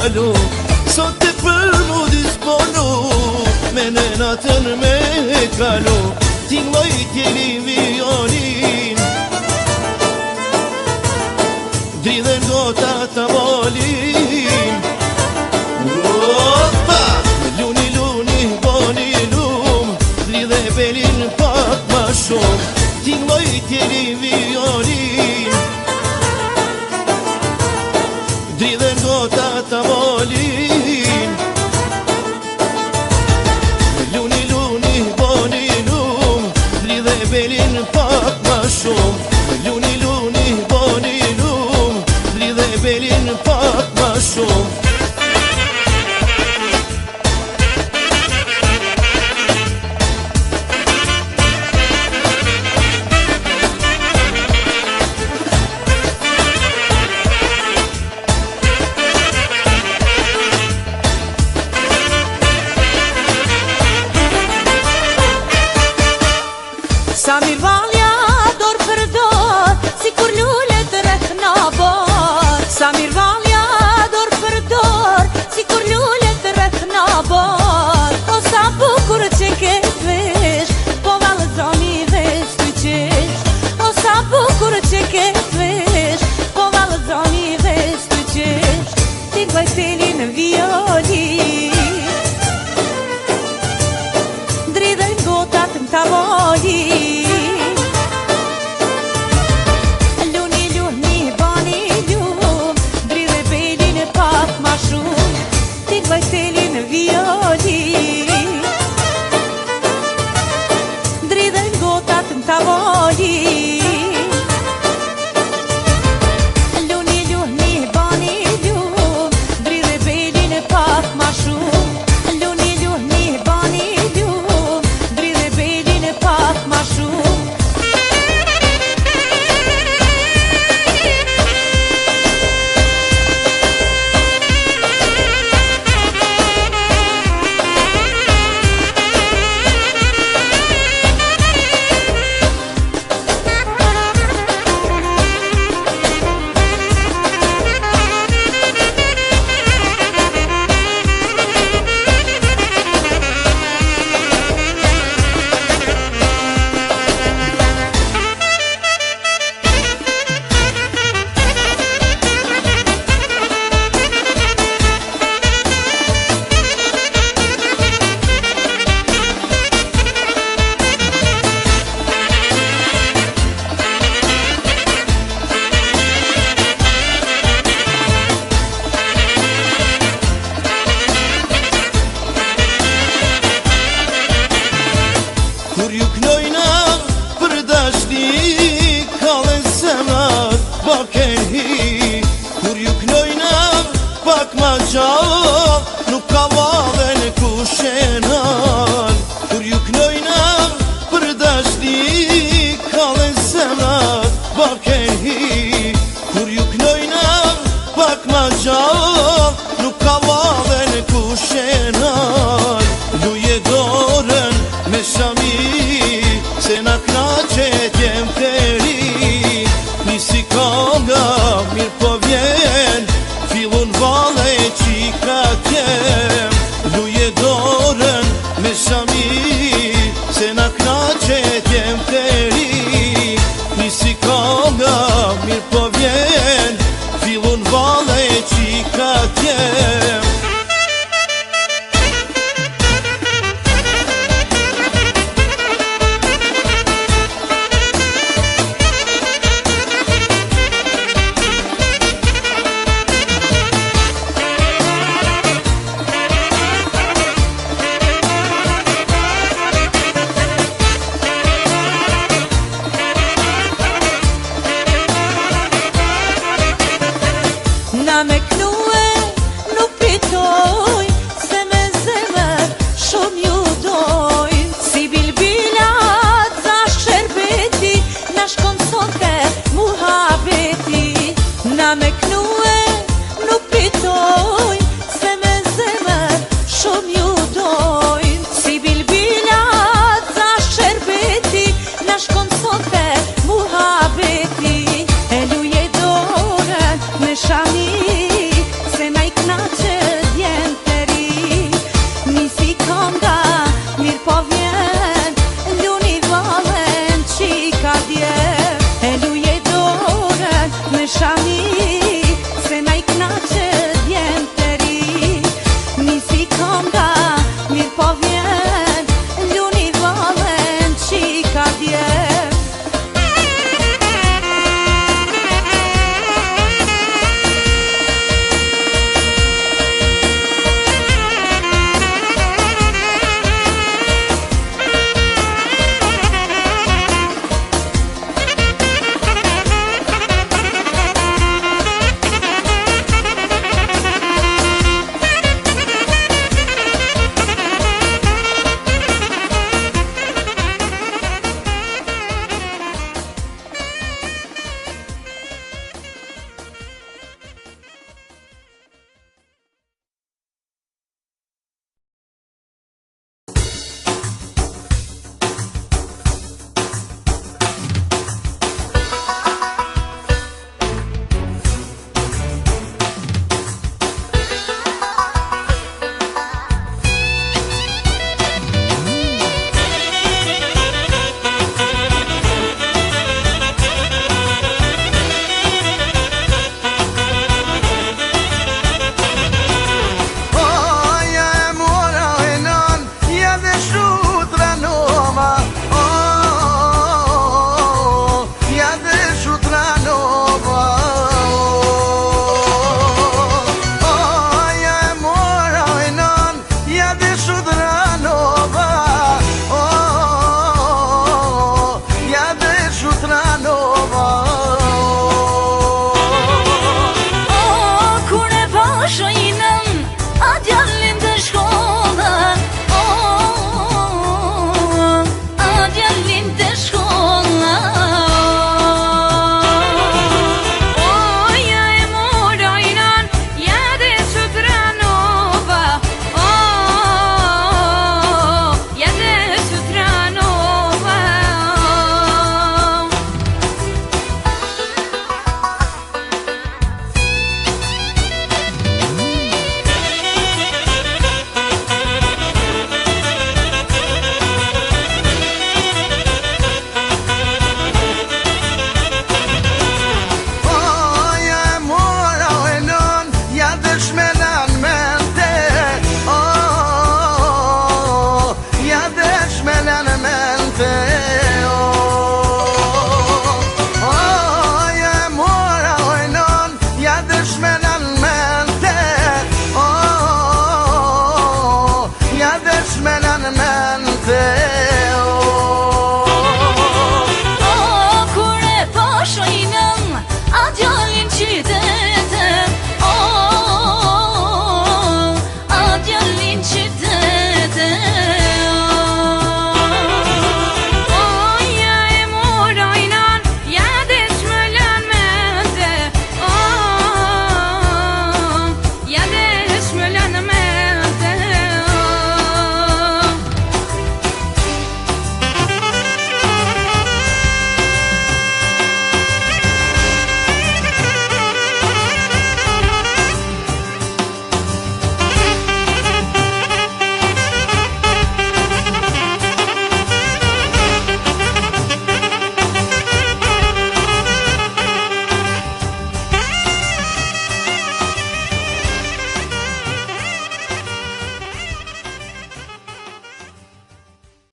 kalu, sot të për mu disponu, me nenatën me kalu, tingoj tjeli vionin, dridhen gota të molin. Opa! Luni, luni, boni lum, lidhe belin pak ma shumë, tingoj tjeli vionin, dridhen gota të molin. Luni, luni, boni lum, lidhe belin pak ma shumë, luni, luni, boni lum, lidhe belin pak ma shumë. Sa mirë valja dorë për dorë, si kur lullet rreth në borë. Sa mirë valja dorë për dorë, si kur lullet rreth në borë. O sa bukur që ke vesh, po valë zomi vesh të qesh. O sa bukur që ke vesh, po valë zomi vesh të qesh. Ti gvaj pelin violin, dridhen gotat në tavolin. Dridhen gotat në tavolin. Luni, luni, bani lum, dridhe belin e pak ma shumë. Luni, luni, bani lum, dridhe belin e pak ma shumë. Kur ju knojna për dashni, kallën zemrat baken hi. Kur ju knojna pak ma gjallë, nuk ka vale në kushenan. Kur ju knojna për dashni, kallën zemrat baken hi. Kur ju knojna pak ma gjallë, nuk ka vale në kushenan. Luje dorën me shami, se na knaqet jem të ri. Nisi konga, mirë po vjen, fillun vale qika tjem. Luje dorën me me në men të